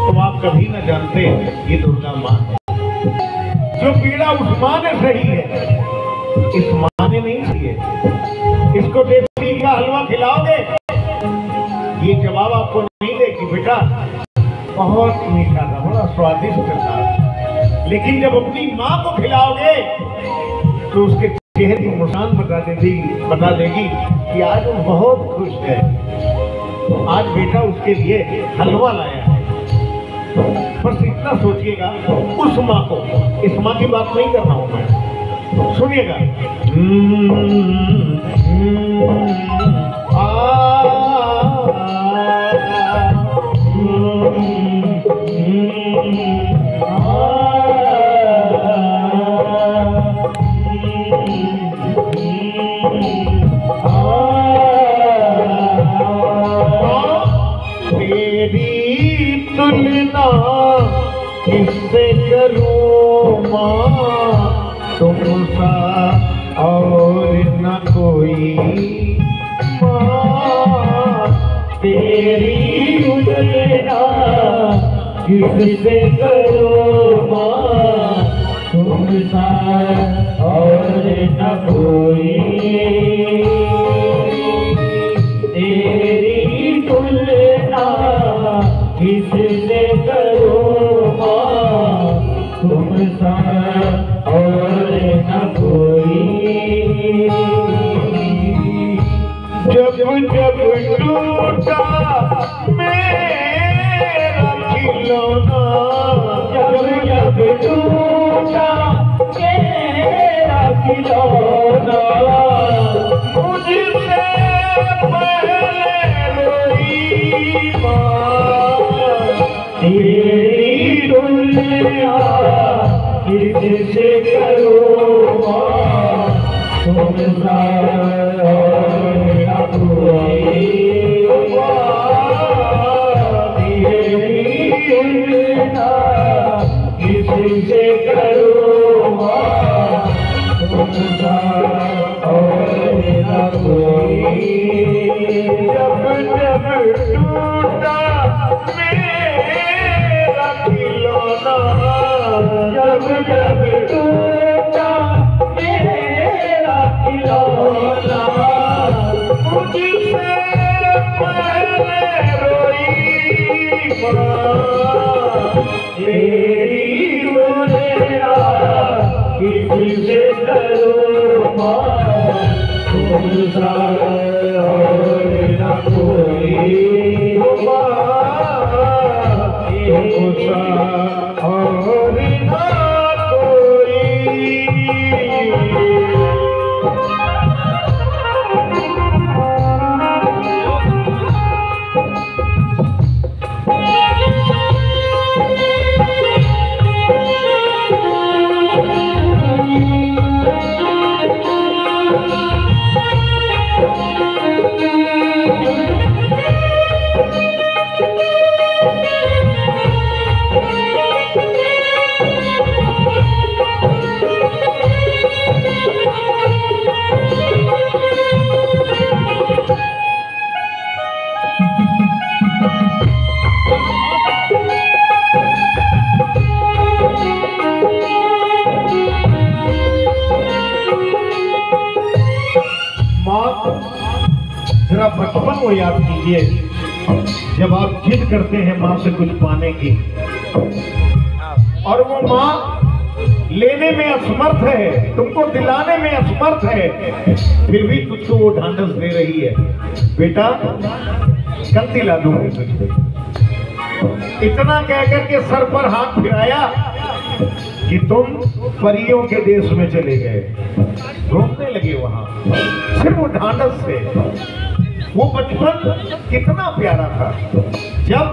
तो आप कभी न जानते ये दुर्गा माँ है। जो पीड़ा उस माँ ने सही है, इस माँ ने नहीं सही है। इसको देसी का हलवा खिलाओगे, ये जवाब आपको नहीं देगी बेटा बहुत मीठा था, बड़ा स्वादिष्ट था। लेकिन जब अपनी माँ को खिलाओगे तो उसके चेहरे की मुस्कान बता देगी कि आज वो बहुत खुश है, आज बेटा उसके लिए हलवा लाया है। बस इतना सोचिएगा। उस माँ को, इस माँ की बात नहीं कर रहा हूं मैं, सुनिएगा। तुलना किससे करूं माँ, तुम सा और न कोई माँ। तेरी तुलना किससे करूं माँ, तुम सा और न कोई। तेरी तुलना किससे करो माँ, तुम सा और न कोई। जब जब टूटा मेरा खिलौना, जब जब टूटा मेरा खिलौना, मुझसे पहले रोई माँ। तेरी दुनिया किससे करो माँ, तुम सा न कोई माँ। तेरी दुनिया किससे करो माँ, तुम सा न कोई। जब जब टूटा मेरा खिलौना, जब जब टूटा मेरा खिलौना, मुझसे पहले रोई माँ। तेरी दुनिया किससे करो माँ, तुम सा और न कोई माँ। तुम सा और न कोई। जरा बचपन को याद कीजिए, जब आप जिद करते हैं माँ से कुछ पाने की और वो माँ लेने में असमर्थ है, तुमको दिलाने में असमर्थ है, फिर भी तुझको वो ढांढस दे रही है, बेटा कल दिला दूंगी तुझको। इतना कहकर के सर पर हाथ फिराया कि तुम परियों के देश में चले गए, घूमने लगे वहां। सिर्फ वो ढांढस से। वो बचपन कितना प्यारा था। जब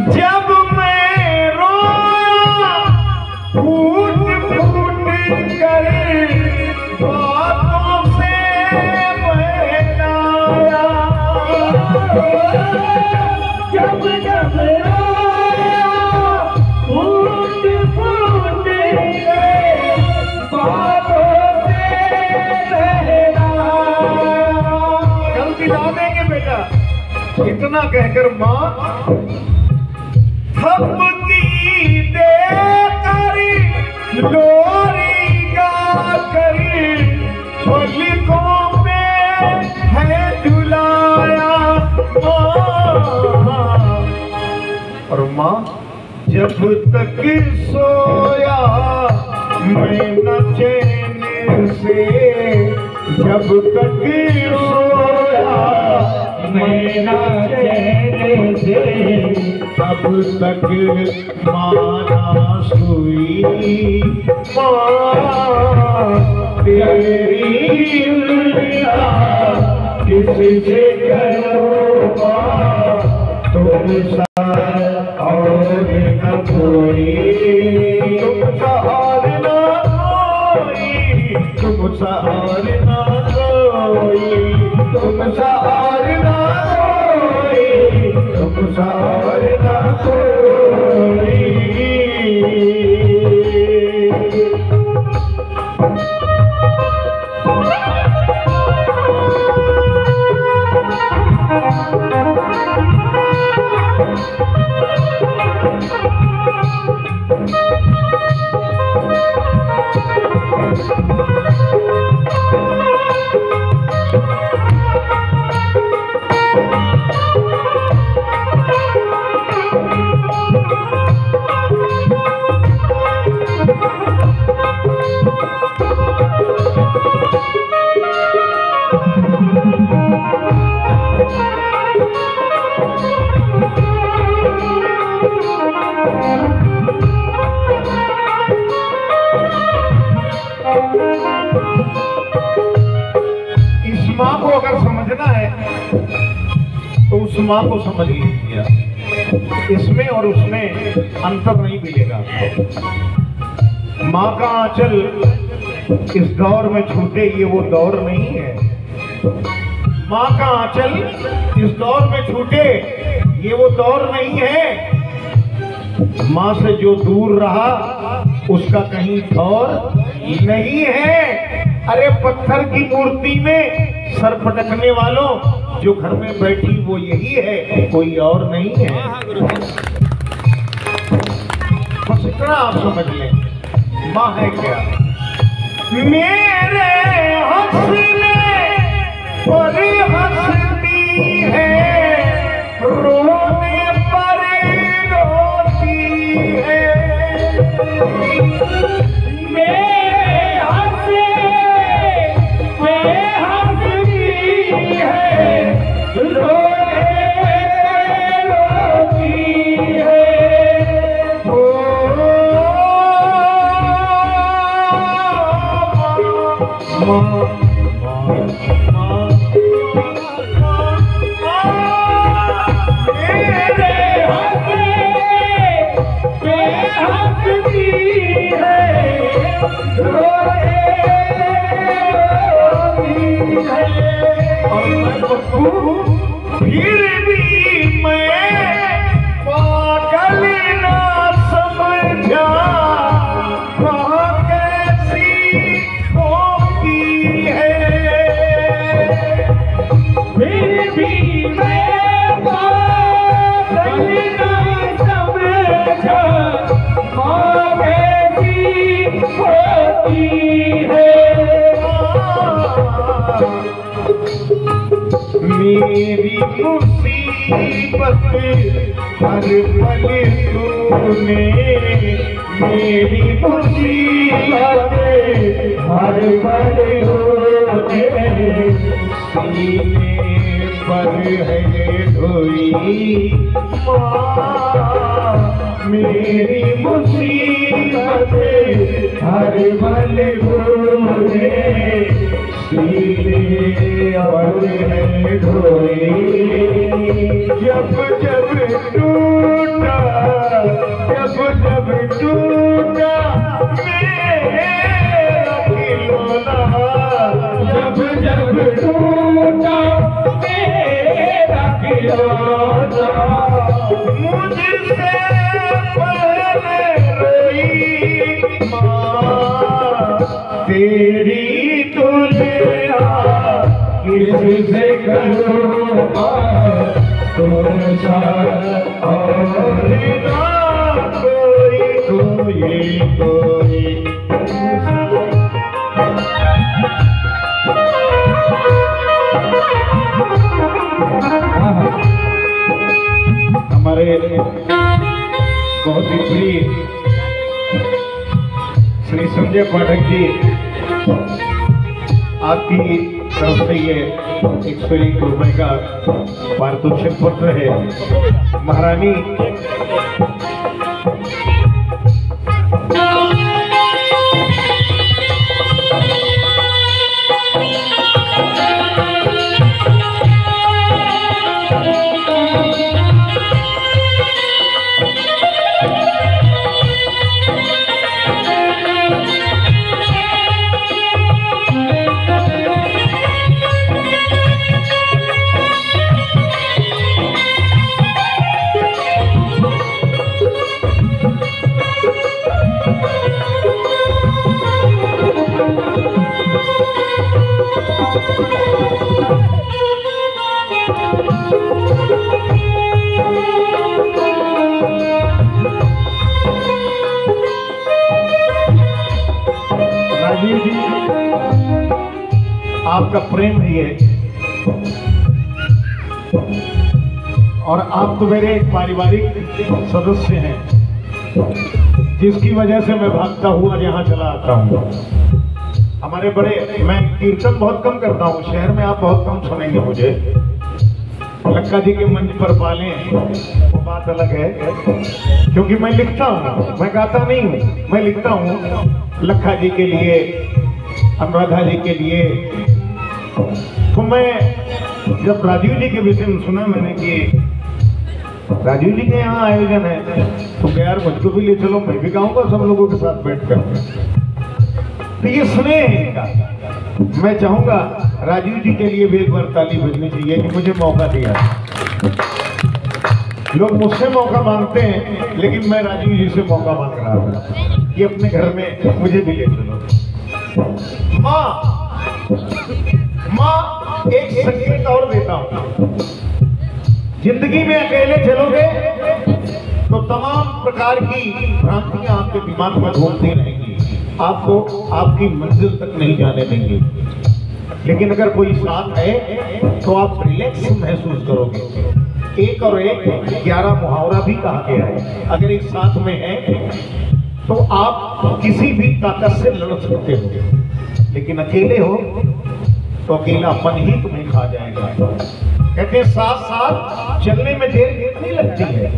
जब मैं रोया फूट फूट कर बातों से बहलाया, जब जब रोया फूट फूट कर बातों से बहलाया। कल दिला देंगे बेटा, इतना कहकर माँ थक माँ जब तक सोया मैं न चैन से, जब तक सोया मैं न चैन से, तब तक माना सुई माँ तेरी उल्टा किससे करो माँ तुम सा और न कोई, तुम सा और न कोई, तुम सा और न कोई, तुम सा और न कोई, तुम सा और न कोई। इस माँ को अगर समझना है तो उस माँ को समझ लीजिए, इसमें और उसमें अंतर नहीं मिलेगा। माँ का आंचल इस दौर में छूटे ये वो दौर नहीं है। माँ का आंचल इस दौर में छूटे ये वो दौर नहीं है। माँ से जो दूर रहा उसका कहीं ठौर नहीं है। अरे पत्थर की मूर्ति में सर पटकने वालों जो घर में बैठी वो यही है, कोई और नहीं है। बस इतना आप समझ लें, माँ है क्या? मेरे हंसने पर हंसती है, रोने पर रोती है। मेरे हंसने पे हंसती है, रोने रोती है। ओ फिर भी मैं पागल ना समझा, वहाँ कैसी होती है। फिर भी मैं पागल ना समझा, वहाँ कैसी होती है। मेरी मुसीबत हर पल तूने, मेरी मुसीबत हर पल तूने, सीने पर है ढोई माँ। मेरी मुसीबत हर पल तूने, सीने पर है ढोई। जब जब टूटा, जब जब टूटा मेरा खिलौना, जब जब टूटा मेरा खिलौना, मुझसे पहले रोई माँ। तेरी तुलना किससे करूँ तुम सा और ना कोई, कोई कोई। हमारे बहुत ही प्रिय श्री संजय पाठक जी, आपकी तरफ से ये 101 रुपए का पारितोषिक पत्र है। महारानी राजीव जी, आपका प्रेम भी है और आप तो मेरे एक पारिवारिक सदस्य हैं, जिसकी वजह से मैं भागता हुआ यहाँ चला आता हूँ। हमारे बड़े, मैं कीर्तन बहुत कम करता हूँ शहर में, आप बहुत कम सुनेंगे मुझे। लक्का जी के मंच पर पालें वो बात अलग है, क्योंकि मैं लिखता हूँ, मैं गाता नहीं हूँ, मैं लिखता हूँ लक्का जी के लिए, अनुराधा जी के लिए। तो मैं जब राजीव जी के विषय में सुना मैंने कि राजीव जी के यहाँ आयोजन है, तो यार मुझको भी ले चलो, मैं भी गाऊंगा सब लोगों के साथ बैठकर। तो ये स्नेह है इनका। मैं चाहूंगा राजीव जी के लिए भी एक बार ताली बजनी चाहिए कि मुझे मौका दिया। लोग मुझसे मौका मांगते हैं, लेकिन मैं राजीव जी से मौका मांग रहा था कि अपने घर में मुझे भी ले चलो। माँ एक संकेत और देता हूं, जिंदगी में अकेले चलोगे तो तमाम प्रकार की भ्रांतियां आपके दिमाग में घूमती रहेंगी, आपको आपकी मंजिल तक नहीं जाने देंगे। लेकिन अगर कोई साथ है तो आप रिलैक्स महसूस करोगे। एक और एक 11 मुहावरा भी कहा गया है। अगर एक साथ में है तो आप किसी भी ताकत से लड़ सकते हो, लेकिन अकेले हो तो अकेलापन ही तुम्हें खा जाएगा। कहते हैं साथ साथ चलने में देर कितनी लगती है,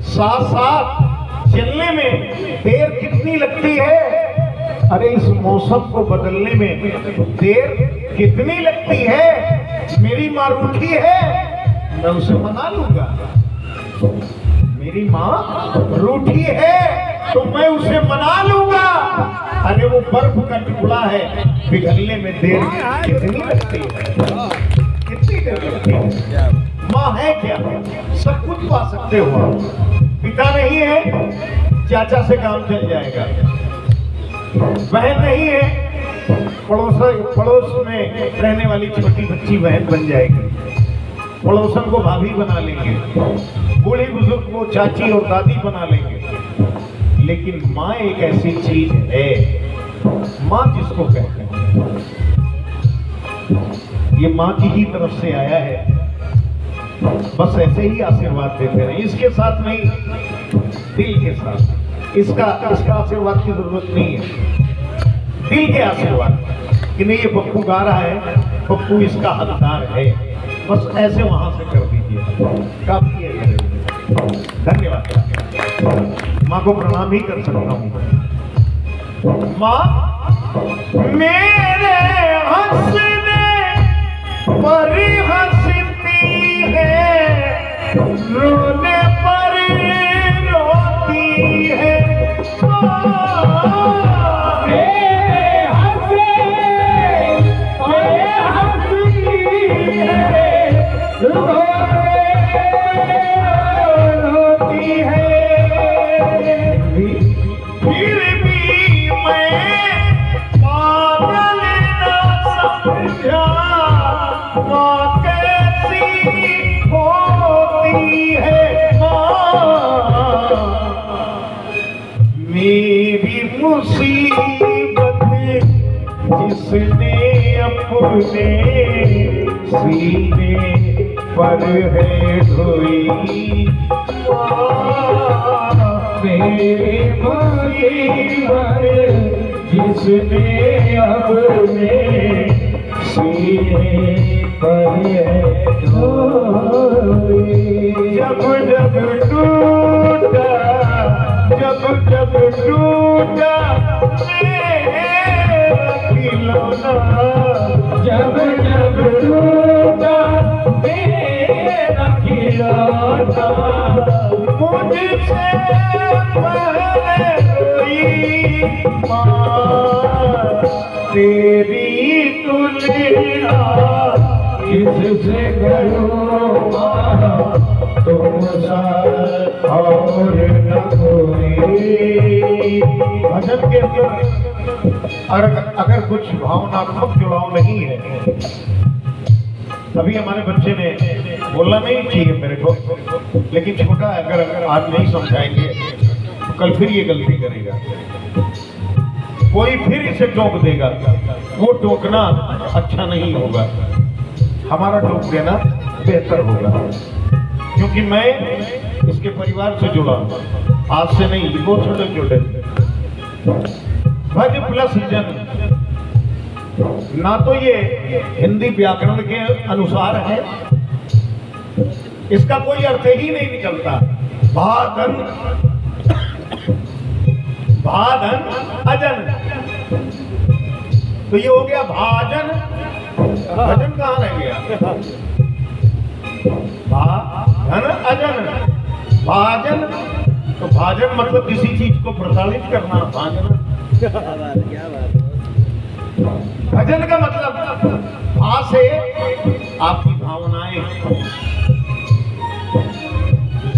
साथ साथ चलने में देर कितनी लगती है। अरे इस मौसम को बदलने में देर कितनी लगती है। मेरी माँ रूठी है, मैं उसे मना लूंगा। मेरी माँ रूठी है तो मैं उसे मना लूंगा। अरे वो बर्फ का टुकड़ा है, पिघलने में देर कितनी लगती है, कितनी देर लगती है। माँ है क्या, सब कुछ पा सकते हो। पिता नहीं है, चाचा से काम चल जाएगा। बहन नहीं है, पड़ोस में रहने वाली छोटी बच्ची बहन बन जाएगी। पड़ोसन को भाभी बना लेंगे, बूढ़ी बुजुर्ग को चाची और दादी बना लेंगे। लेकिन माँ एक ऐसी चीज है, माँ जिसको कहते हैं, ये माँ की ही तरफ से आया है। बस ऐसे ही आशीर्वाद देते रहे, इसके साथ नहीं, दिल के साथ। इसका आशीर्वाद की जरूरत नहीं है, दिल के आशीर्वाद कि नहीं ये पप्पू गा रहा है, पप्पू इसका हकदार है। बस ऐसे वहां से कर दीजिए, काफी है। धन्यवाद। माँ को प्रणाम ही कर सकता हूँ। माँ मेरे हंसने पर हंसती है, रोने पर रोती है। मेरी मुसीबत जिसने अपने सीने पर है ढोई, मेरी मुसीबत जिसने अपने सीने पर ढोई। जब जब टूटा जब जब टूटा मेरा खिलौना, जब जब टूटा मेरा खिलौना, मुझसे पहले रोई माँ तेरी तुलना किससे करूँ तुम सा और न कोई। भजन के अंदर अगर कुछ भावनात्मक जुड़ाव नहीं है, तभी हमारे बच्चे ने बोलना नहीं चाहिए मेरे को, लेकिन छोटा है, अगर आज नहीं समझाएंगे तो कल फिर ये गलती करेगा, कोई फिर इसे टोक देगा। वो टोकना अच्छा नहीं होगा, हमारा टोक देना बेहतर होगा, क्योंकि मैं इसके परिवार से जुड़ा हूं, आज से नहीं, वो छोटे छोटे। भज प्लस जन, ना तो ये हिंदी व्याकरण के अनुसार है, इसका कोई अर्थ ही नहीं निकलता। भाधन भाधन अजन, तो ये हो गया भाजन, भजन कहाँ रह गया? भाजन अजन, भाजन तो भाजन मतलब किसी चीज को प्रताड़ित करना, भाजन। भजन का मतलब भा से आपकी भावनाएं,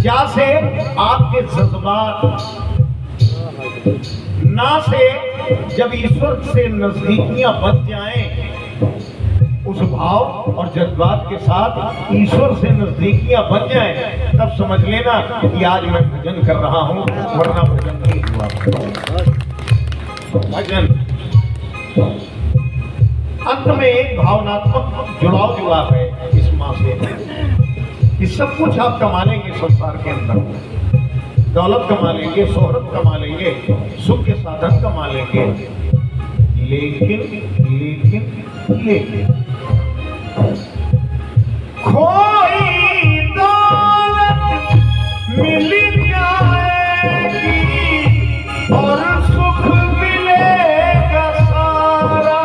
जा से आपके जज्बात, ना से जब ईश्वर से नजदीकियां बन जाएं, उस भाव और जज्बात के साथ ईश्वर से नजदीकियां बन जाएं, तब समझ लेना कि आज मैं भजन कर रहा हूं, वरना भजन नहीं हुआ। भजन अंत में एक भावनात्मक जुड़ाव जुड़ा है इस माँ से। ये सब कुछ आप कमा लेंगे संसार के अंदर, दौलत कमा लेंगे, शोहरत कमा लेंगे, सुख के साधन कमा लेंगे, लेकिन लेकिन लेकिन कोई दौलत मिल जाएगी और सुख मिलेगा सारा,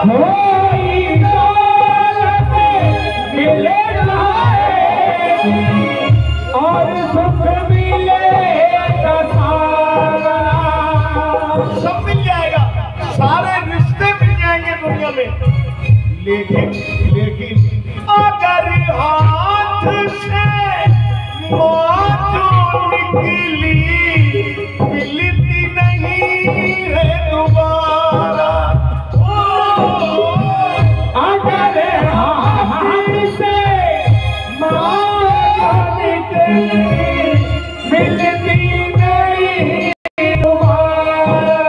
कोई दौलत मिल जाएगी और सुख मिलेगा सारा, सब मिल जाएगा, सारे रिश्ते मिल जाएंगे दुनिया में, लेकिन लेकिन अगर हाथ से मौत निकली मिलती नहीं है दोबारा, अगर हाथ से मौत निकली मिलती नहीं दोबारा।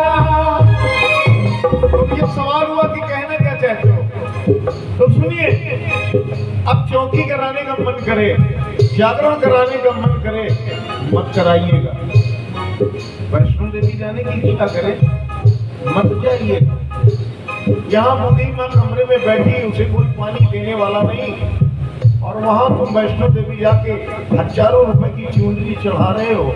तो ये सवाल हुआ कि कहना क्या चाहते हो, तो सुनिए, अब चौकी कराने का मन करे, जागरण कराने का मन करे, मत कराइएगा। वैष्णो देवी जाने की इच्छा करे, मत जाइएगा। यहाँ मोदी माँ कमरे में बैठी, उसे कोई पानी देने वाला नहीं, और वहां तुम वैष्णो देवी जाके हजारों रुपए की चुनरी चढ़ा रहे हो,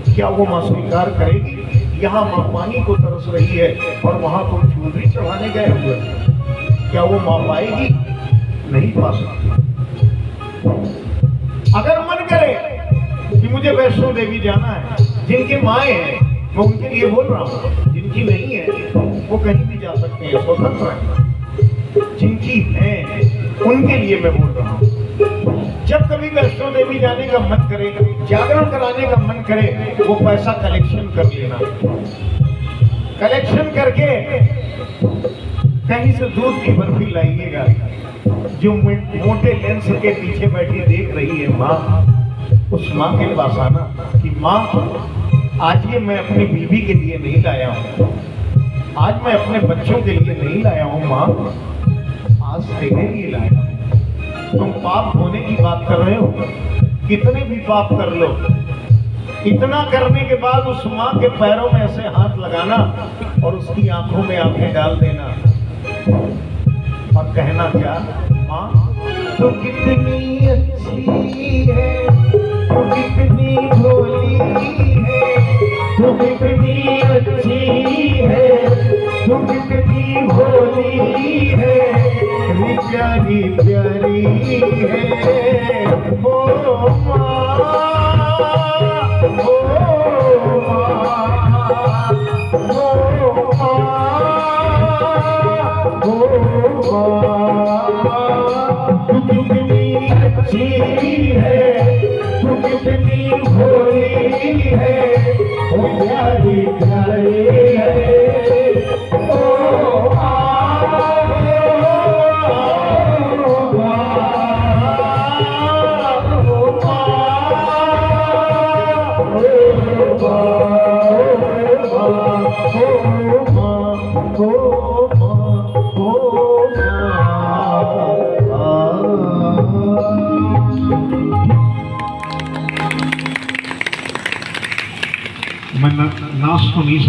क्या वो माँ स्वीकार करेगी? यहाँ माँ पानी को तरस रही है और वहां तुम चुनरी चढ़ाने गए हुए, क्या वो माँ पाएगी? नहीं पा सकती। अगर मन करे कि मुझे वैष्णो देवी जाना है, जिनके माए हैं मैं उनके लिए बोल रहा हूँ, जिनकी नहीं है वो कहीं भी जा सकते हैं, स्वतंत्र हैं, जिनकी है उनके लिए मैं बोल रहा हूँ। जब कभी वैष्णो देवी जाने का मन करे, जागरण कराने का मन करे, वो पैसा कलेक्शन कर लेना, कलेक्शन करके कहीं से दूध की बर्फी लाइएगा। जो मोटे लेंस के पीछे बैठी देख रही है माँ, उस माँ के पास आना कि माँ आज ये मैं अपनी बीवी के लिए नहीं लाया हूँ, आज मैं अपने बच्चों के लिए नहीं लाया हूँ माँ, आज तेरे लिए लाया हूँ। तुम पाप होने की बात कर रहे हो, कितने भी पाप कर लो, इतना करने के बाद उस माँ के पैरों में ऐसे हाथ लगाना और उसकी आंखों में आंखें डाल देना और कहना क्या, माँ तो कितनी अच्छी है, तो कितनी भोली है, तो कितनी अच्छी है, तो कितनी भोली है, प्यारी प्यारी है ओ माँ, ओ तू कितनी अच्छी है, तू कितनी भोली है, ओ प्यारी प्यारी है ओ मैं नाच तो नहीं